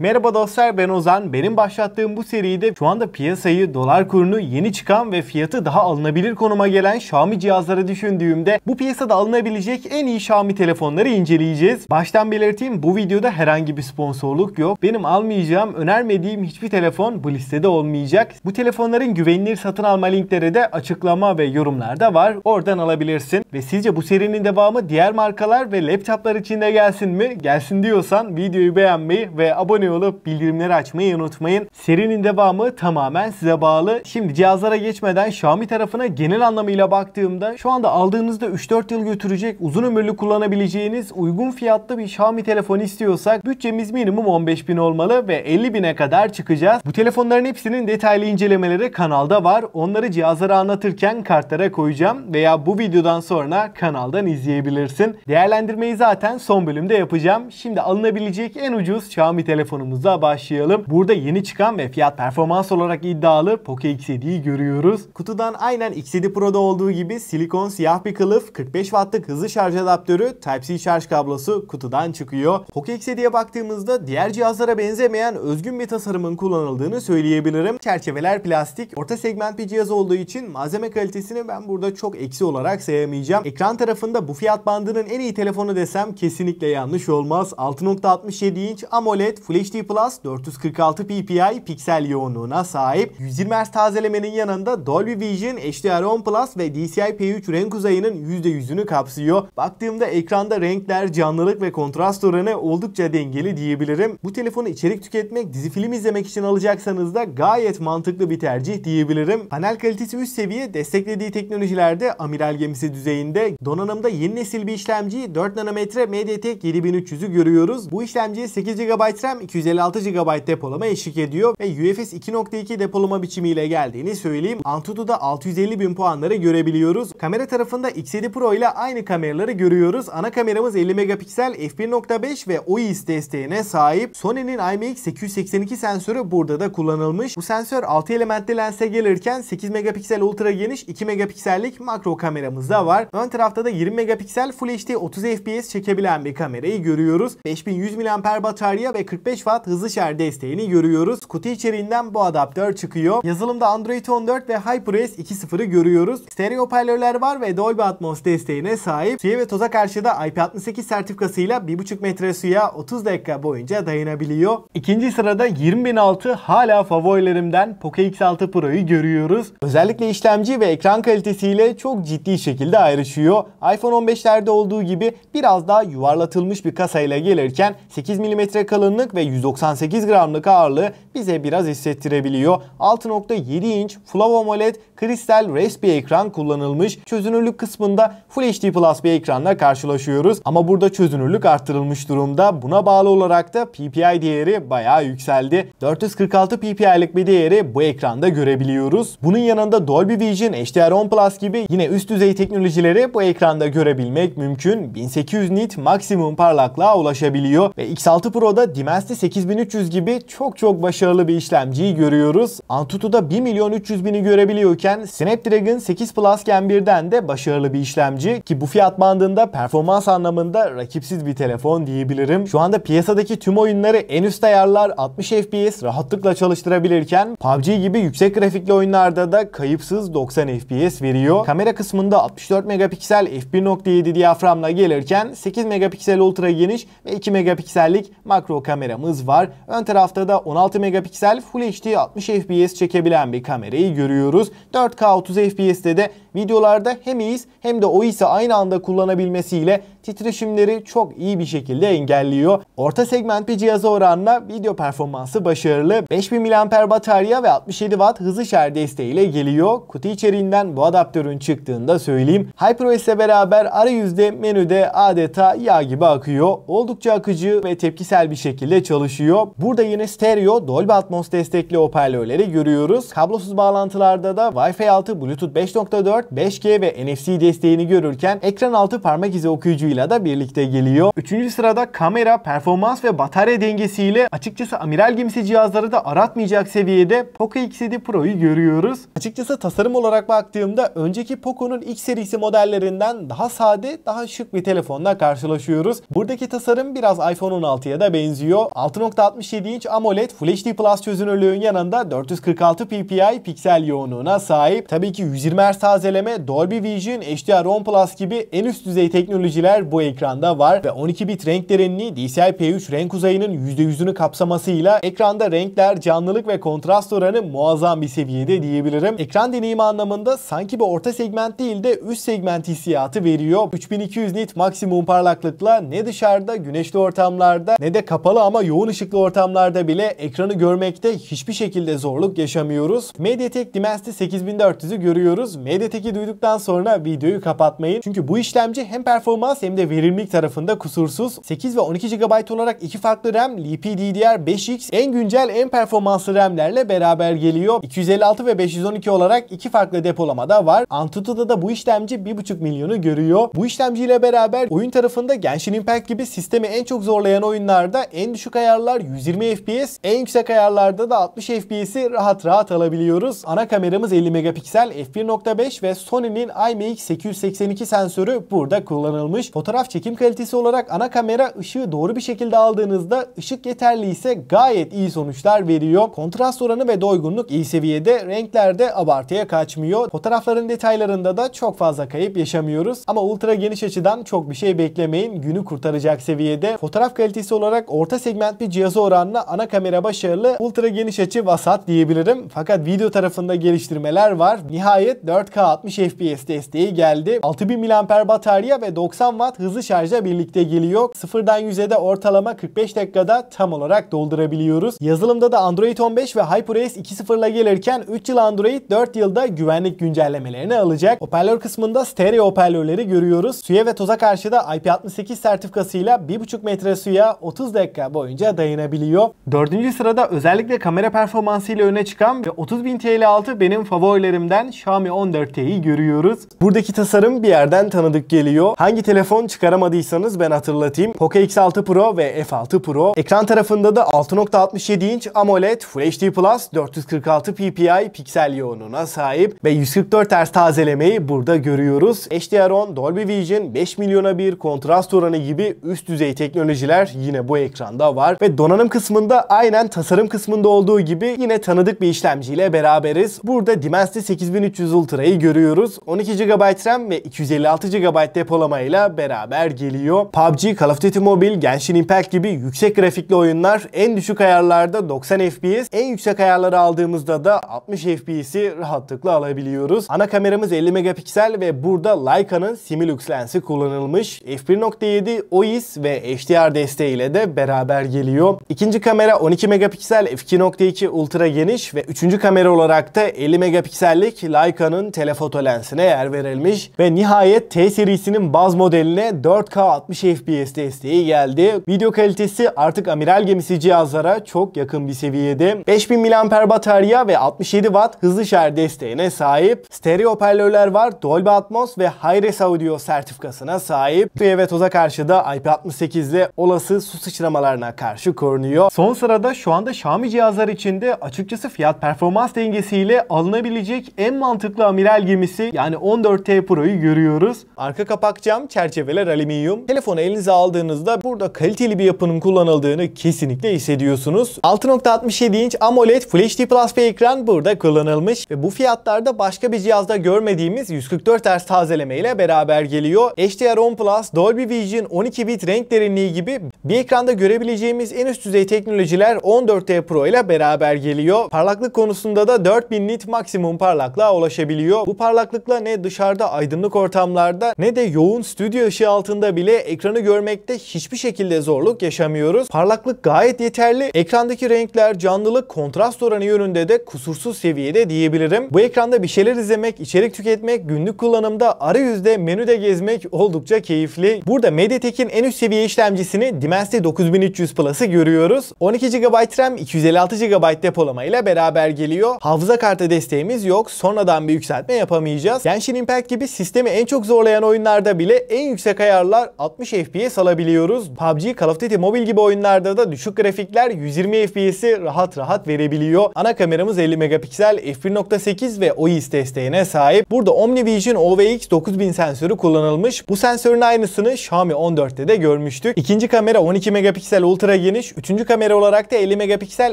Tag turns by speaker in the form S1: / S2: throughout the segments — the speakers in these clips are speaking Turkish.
S1: Merhaba dostlar, ben Ozan. Benim başlattığım bu seride şu anda piyasayı, dolar kurunu, yeni çıkan ve fiyatı daha alınabilir konuma gelen Xiaomi cihazları düşündüğümde bu piyasada alınabilecek en iyi Xiaomi telefonları inceleyeceğiz. Baştan belirteyim, bu videoda herhangi bir sponsorluk yok. Benim almayacağım, önermediğim hiçbir telefon bu listede olmayacak. Bu telefonların güvenilir satın alma linkleri de açıklama ve yorumlarda var. Oradan alabilirsin. Ve sizce bu serinin devamı diğer markalar ve laptoplar için de gelsin mi? Gelsin diyorsan videoyu beğenmeyi ve abone olup bildirimleri açmayı unutmayın. Serinin devamı tamamen size bağlı. Şimdi cihazlara geçmeden Xiaomi tarafına genel anlamıyla baktığımda şu anda aldığınızda 3-4 yıl götürecek, uzun ömürlü kullanabileceğiniz uygun fiyatlı bir Xiaomi telefon istiyorsak bütçemiz minimum 15.000 olmalı ve 50.000'e kadar çıkacağız. Bu telefonların hepsinin detaylı incelemeleri kanalda var. Onları cihazlara anlatırken kartlara koyacağım veya bu videodan sonra kanaldan izleyebilirsin. Değerlendirmeyi zaten son bölümde yapacağım. Şimdi alınabilecek en ucuz Xiaomi telefonumuzla başlayalım. Burada yeni çıkan ve fiyat performans olarak iddialı Poco X7'yi görüyoruz. Kutudan aynen X7 Pro'da olduğu gibi silikon siyah bir kılıf, 45 wattlık hızlı şarj adaptörü, Type-C şarj kablosu kutudan çıkıyor. Poco X7'ye baktığımızda diğer cihazlara benzemeyen özgün bir tasarımın kullanıldığını söyleyebilirim. Çerçeveler plastik, orta segment bir cihaz olduğu için malzeme kalitesini ben burada çok eksi olarak sayamayacağım. Ekran tarafında bu fiyat bandının en iyi telefonu desem kesinlikle yanlış olmaz. 6.67 inç AMOLED Full HD Plus 446 ppi piksel yoğunluğuna sahip. 120 Hz tazelemenin yanında Dolby Vision, HDR10 Plus ve DCI-P3 renk uzayının %100'ünü kapsıyor. Baktığımda ekranda renkler, canlılık ve kontrast oranı oldukça dengeli diyebilirim. Bu telefonu içerik tüketmek, dizi film izlemek için alacaksanız da gayet mantıklı bir tercih diyebilirim. Panel kalitesi üst seviye, desteklediği teknolojilerde amiral gemisi düzeyinde. Donanımda yeni nesil bir işlemci 4 nanometre MediaTek 7300'ü görüyoruz. Bu işlemciye 8 GB RAM, 256 GB depolama eşlik ediyor ve UFS 2.2 depolama biçimiyle geldiğini söyleyeyim. Antutu'da 650.000 puanları görebiliyoruz. Kamera tarafında X7 Pro ile aynı kameraları görüyoruz. Ana kameramız 50 megapiksel, f1.5 ve OIS desteğine sahip. Sony'nin IMX882 sensörü burada da kullanılmış. Bu sensör 6 elementli lense gelirken 8 megapiksel ultra geniş 2 megapiksellik makro kameramız da var. Ön tarafta da 20 megapiksel Full HD 30 FPS çekebilen bir kamerayı görüyoruz. 5100 mAh batarya ve 45 Watt hızlı şarj desteğini görüyoruz. Kutu içeriğinden bu adaptör çıkıyor. Yazılımda Android 14 ve HyperOS 2.0'ı görüyoruz. Stereo hoparlörler var ve Dolby Atmos desteğine sahip. Suya ve toza karşı da IP68 sertifikasıyla 1,5 metre suya 30 dakika boyunca dayanabiliyor. İkinci sırada 20.006 hala favorilerimden Poco X6 Pro'yu görüyoruz. Özellikle işlemci ve ekran kalitesiyle çok ciddi şekilde ayrışıyor. iPhone 15'lerde olduğu gibi biraz daha yuvarlatılmış bir kasayla gelirken 8 mm kalınlık ve 198 gramlık ağırlığı bize biraz hissettirebiliyor. 6.7 inç Full AMOLED kristal resp bir ekran kullanılmış. Çözünürlük kısmında Full HD Plus bir ekranla karşılaşıyoruz. Ama burada çözünürlük arttırılmış durumda. Buna bağlı olarak da PPI değeri bayağı yükseldi. 446 PPI'lik bir değeri bu ekranda görebiliyoruz. Bunun yanında Dolby Vision, HDR10 Plus gibi yine üst düzey teknolojileri bu ekranda görebilmek mümkün. 1800 nit maksimum parlaklığa ulaşabiliyor ve X6 Pro'da Dimensity 8300 gibi çok başarılı bir işlemciyi görüyoruz. Antutu'da 1.300.000'i görebiliyorken Snapdragon 8 Plus Gen 1'den de başarılı bir işlemci ki bu fiyat bandında performans anlamında rakipsiz bir telefon diyebilirim. Şu anda piyasadaki tüm oyunları en üst ayarlar 60 FPS rahatlıkla çalıştırabilirken PUBG gibi yüksek grafikli oyunlarda da kayıpsız 90 FPS veriyor. Kamera kısmında 64 megapiksel f1.7 diyaframla gelirken 8 megapiksel ultra geniş ve 2 megapiksellik makro kameramız var. Ön tarafta da 16 megapiksel Full HD 60 FPS çekebilen bir kamerayı görüyoruz. 4K 30 FPS'te de videolarda hem IS hem de OIS'i aynı anda kullanabilmesiyle titreşimleri çok iyi bir şekilde engelliyor. Orta segment bir cihaza oranla video performansı başarılı. 5000 mAh batarya ve 67 Watt hızlı şarj desteğiyle geliyor. Kutu içeriğinden bu adaptörün çıktığını da söyleyeyim. HyperOS ile beraber arayüzde menüde adeta yağ gibi akıyor. Oldukça akıcı ve tepkisel bir şekilde çalışıyor. Burada yine stereo Dolby Atmos destekli hoparlörleri görüyoruz. Kablosuz bağlantılarda da Wi-Fi 6, Bluetooth 5.4 4, 5G ve NFC desteğini görürken ekran altı parmak izi okuyucuyla da birlikte geliyor. 3. sırada kamera, performans ve batarya dengesiyle açıkçası amiral gemisi cihazları da aratmayacak seviyede Poco X7 Pro'yu görüyoruz. Açıkçası tasarım olarak baktığımda önceki Poco'nun X serisi modellerinden daha sade, daha şık bir telefonla karşılaşıyoruz. Buradaki tasarım biraz iPhone 16'ya da benziyor. 6.67 inç AMOLED Full HD Plus çözünürlüğün yanında 446 ppi piksel yoğunluğuna sahip. Tabii ki 120 Hz tazeleme, Dolby Vision, HDR10 Plus gibi en üst düzey teknolojiler bu ekranda var ve 12 bit renk derinliği DCI-P3 renk uzayının %100'ünü kapsamasıyla ekranda renkler, canlılık ve kontrast oranı muazzam bir seviyede diyebilirim. Ekran deneyimi anlamında sanki bir orta segment değil de üst segment hissiyatı veriyor. 3200 nit maksimum parlaklıkla ne dışarıda güneşli ortamlarda ne de kapalı ama yoğun ışıklı ortamlarda bile ekranı görmekte hiçbir şekilde zorluk yaşamıyoruz. MediaTek Dimensity 8400'ü görüyoruz. MediaTek'i duyduktan sonra videoyu kapatmayın. Çünkü bu işlemci hem performans hem de verimlilik tarafında kusursuz. 8 ve 12 GB olarak iki farklı RAM, LPDDR5X en güncel en performanslı RAM'lerle beraber geliyor. 256 ve 512 olarak iki farklı depolamada var. Antutu'da da bu işlemci 1,5 milyonu görüyor. Bu işlemciyle beraber oyun tarafında Genshin Impact gibi sistemi en çok zorlayan oyunlarda en düşük ayarlar 120 FPS, en yüksek ayarlarda da 60 FPS'i rahat rahat alabiliyoruz. Ana kameramız 50 megapiksel f1.5 ve Sony'nin IMX882 sensörü burada kullanılmış. Fotoğraf çekim kalitesi olarak ana kamera ışığı doğru bir şekilde aldığınızda ışık yeterli ise gayet iyi sonuçlar veriyor. Kontrast oranı ve doygunluk iyi seviyede, renklerde abartıya kaçmıyor. Fotoğrafların detaylarında da çok fazla kayıp yaşamıyoruz. Ama ultra geniş açıdan çok bir şey beklemeyin. Günü kurtaracak seviyede. Fotoğraf kalitesi olarak orta segment bir cihaza oranla ana kamera başarılı, ultra geniş açı vasat diyebilirim. Fakat video tarafında geliştirmeler var. Nihayet 4K 60 FPS desteği geldi. 6000 mAh batarya ve 90 Watt hızlı şarjla birlikte geliyor. Sıfırdan 100'e de ortalama 45 dakikada tam olarak doldurabiliyoruz. Yazılımda da Android 15 ve HyperOS 2.0 ile gelirken 3 yıl Android, 4 yılda güvenlik güncellemelerini alacak. Hoparlör kısmında stereo hoparlörleri görüyoruz. Suya ve toza karşı da IP68 sertifikasıyla 1,5 metre suya 30 dakika boyunca dayanabiliyor. 4. sırada özellikle kamera performansı ile öne çıkan ve 30.000 TL altı benim favorilerimden Xiaomi 14T'yi görüyoruz. Buradaki tasarım bir yerden tanıdık geliyor. Hangi telefon çıkaramadıysanız ben hatırlatayım. Poco X6 Pro ve F6 Pro. Ekran tarafında da 6.67 inç AMOLED Full HD Plus 446 ppi piksel yoğunluğuna sahip ve 144 Hz tazelemeyi burada görüyoruz. HDR10, Dolby Vision, 5 milyona bir kontrast oranı gibi üst düzey teknolojiler yine bu ekranda var ve donanım kısmında aynen tasarım kısmında olduğu gibi yine tanıdık bir işlemciyle beraberiz. Burada Dimensity 8300 Ultra'yı görüyoruz. 12 GB RAM ve 256 GB depolamayla beraber geliyor. PUBG, Call of Duty Mobile, Genshin Impact gibi yüksek grafikli oyunlar en düşük ayarlarda 90 FPS, en yüksek ayarları aldığımızda da 60 FPS'i rahatlıkla alabiliyoruz. Ana kameramız 50 megapiksel ve burada Leica'nın Similux lensi kullanılmış. f1.7 OIS ve HDR desteğiyle de beraber geliyor. İkinci kamera 12 megapiksel f2.2 ultra geniş ve üçüncü kamera olarak da 50 megapiksellik Leica'nın telefoto lensine yer verilmiş ve nihayet T serisinin baz modeline 4K 60 FPS desteği geldi. Video kalitesi artık amiral gemisi cihazlara çok yakın bir seviyede. 5000 mAh batarya ve 67 Watt hızlı şarj desteğine sahip. Stereo hoparlörler var. Dolby Atmos ve Hi-Res Audio sertifikasına sahip. Suya ve toza karşı da IP68 ile olası su sıçramalarına karşı korunuyor. Son sırada şu anda Xiaomi cihazlar içinde açıkçası fiyat performans dengesiyle alınabilecek en mantıklı amiral gemisi yani 14T Pro'yu görüyoruz. Arka kapak cam, çerçeveler alüminyum. Telefonu elinize aldığınızda burada kaliteli bir yapının kullanıldığını kesinlikle hissediyorsunuz. 6.67 inç AMOLED Full HD Plus bir ekran burada kullanılmış ve bu fiyatlarda başka bir cihazda görmediğimiz 144 Hz tazeleme ile beraber geliyor. HDR10 Plus, Dolby Vision, 12 bit renk derinliği gibi bir ekranda görebileceğimiz en üst düzey teknolojiler 14T Pro ile beraber geliyor. Parlaklık konusunda da 4000 nit maksimum parlaklığa ulaşabiliyor. Bu parlaklıkla ne dışarıda aydınlık ortamlarda ne de yoğun stüdyo ışığı altında bile ekranı görmekte hiçbir şekilde zorluk yaşamıyoruz. Parlaklık gayet yeterli. Ekrandaki renkler, canlılık, kontrast oranı yönünde de kusursuz seviyede diyebilirim. Bu ekranda bir şeyler izlemek, içerik tüketmek, günlük kullanımda arayüzde, menüde gezmek oldukça keyifli. Burada MediaTek'in en üst seviye işlemcisini Dimensity 9300 Plus'ı görüyoruz. 12 GB RAM, 256 GB depolama ile beraber geliyor. Hafıza kartı desteğimiz yok. Sonradan bir yükseltme yapamayacağız. Genshin Impact gibi sistemi en çok zorlayan oyunlarda bile en yüksek ayarlar 60 FPS alabiliyoruz. PUBG, Call of Duty Mobile gibi oyunlarda da düşük grafikler 120 FPS'i rahat rahat verebiliyor. Ana kameramız 50 megapiksel, f1.8 ve OIS desteğine sahip. Burada OmniVision OVX 9000 sensörü kullanılmış. Bu sensörün aynısını Xiaomi 14'te de görmüştük. İkinci kamera 12 megapiksel ultra geniş. Üçüncü kamera olarak da 50 megapiksel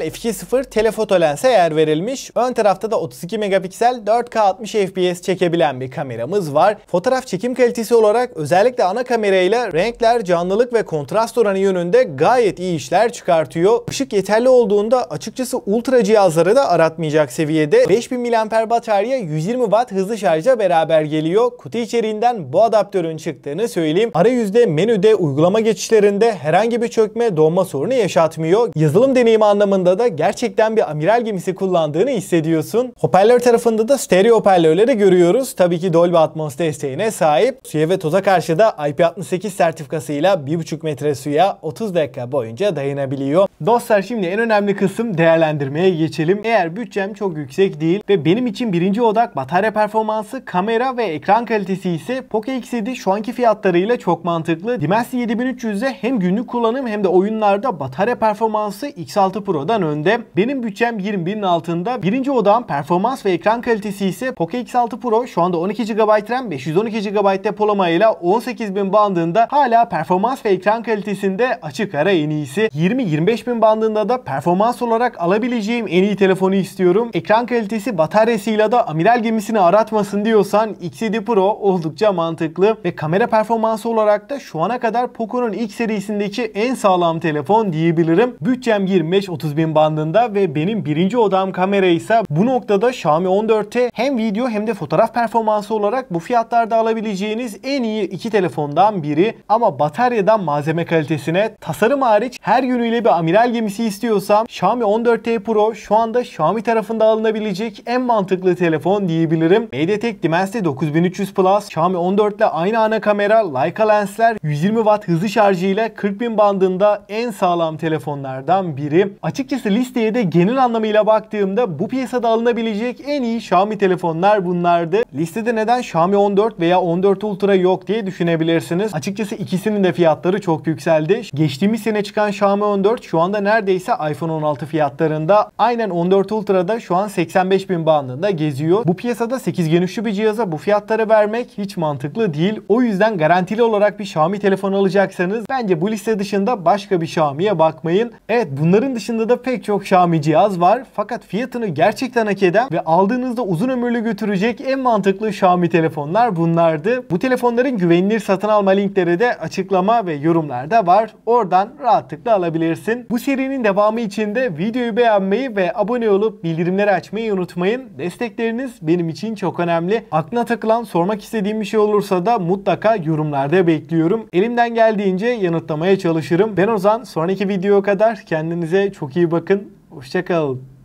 S1: f2.0 telefoto lense yer verilmiş. Ön tarafta da 32 megapiksel 4K 60 FPS çekebilen bir kameramız var. Fotoğraf çekim kalitesi olarak özellikle ana kamerayla renkler, canlılık ve kontrast oranı yönünde gayet iyi işler çıkartıyor. Işık yeterli olduğunda açıkçası ultra cihazları da aratmayacak seviyede. 5000 mAh batarya 120 Watt hızlı şarja beraber geliyor. Kutu içeriğinden bu adaptörün çıktığını söyleyeyim. Arayüzde, menüde, uygulama geçişlerinde herhangi bir çökme, donma sorunu yaşatmıyor. Yazılım deneyimi anlamında da gerçekten bir amiral gemisi kullandığını hissediyorsun. Hoparlör tarafında da stereo hoparlörleri görüyoruz. Tabii ki Dolby Atmos desteğine sahip. Suya ve toza karşı da IP68 sertifikasıyla 1,5 metre suya 30 dakika boyunca dayanabiliyor. Dostlar, şimdi en önemli kısım değerlendirmeye geçelim. Eğer bütçem çok yüksek değil ve benim için birinci odak batarya performansı, kamera ve ekran kalitesi ise Poco X7 şu anki fiyatlarıyla çok mantıklı. Dimensity 7300'de hem günlük kullanım hem de oyunlarda batarya performansı X6 Pro'dan önde. Benim bütçem 20.000'in altında. Birinci odağım performans ve ekran kalitesi ise Poco X6 Pro şu anda 12 GB RAM, 512 GB depolamayla 18.000 bandında hala performans ve ekran kalitesinde açık ara en iyisi. 20-25.000 bandında da performans olarak alabileceğim en iyi telefonu istiyorum. Ekran kalitesi bataryasıyla da amiral gemisini aratmasın diyorsan X7 Pro oldukça mantıklı ve kamera performansı olarak da şu ana kadar Poco'nun ilk serisindeki en sağlam telefon diyebilirim. Bütçem 25-30 bin bandında ve benim birinci odam kamera ise bu noktada Xiaomi 14'te hem video hem de fotoğraf performansı olarak bu fiyatlarda alabileceğiniz en iyi iki telefondan biri. Ama bataryadan malzeme kalitesine, tasarım hariç her yönüyle bir amiral gemisi istiyorsam Xiaomi 14T Pro şu anda Xiaomi tarafında alınabilecek en mantıklı telefon diyebilirim. MediaTek Dimensity 9300 Plus, Xiaomi 14 ile aynı ana kamera, Leica lensler, 120 Watt hızlı şarjıyla 40.000 bandında en sağlam telefonlardan biri. Açıkçası listeye de genel anlamıyla baktığımda bu piyasada alınabilecek en iyi Xiaomi telefonlar bunlardı. Listede neden Xiaomi 14 veya 14 Ultra yok diye düşünebilirsiniz. Açıkçası ikisinin de fiyatları çok yükseldi. Geçtiğimiz sene çıkan Xiaomi 14 şu anda neredeyse iPhone 16 fiyatlarında. Aynen 14 Ultra'da şu an 85.000 bandında geziyor. Bu piyasada 8 Gen üçlü bir cihaza bu fiyatları vermek hiç mantıklı değil. O yüzden garantili olarak bir Xiaomi telefon alacaksanız bence bu liste dışında başka bir Xiaomi'ye bakmayın. Evet, bunların dışında da pek çok Xiaomi cihaz var. Fakat fiyatını gerçekten hak eden ve aldığınızda uzun ömürlü götürecek en mantıklı Xiaomi telefonlar bunlardı. Bu telefonların güvenilir satın alma linkleri de açıklama ve yorumlarda var. Oradan rahatlıkla alabilirsin. Bu serinin devamı için de videoyu beğenmeyi ve abone olup bildirimleri açmayı unutmayın. Destekleriniz benim için çok önemli. Aklına takılan, sormak istediğim bir şey olursa da mutlaka yorumlarda bekliyorum. Elimden geldiğince yanıtlamaya çalışırım. Ben Ozan. Sonraki videoya kadar kendinize çok iyi bakın. Hoşça kalın.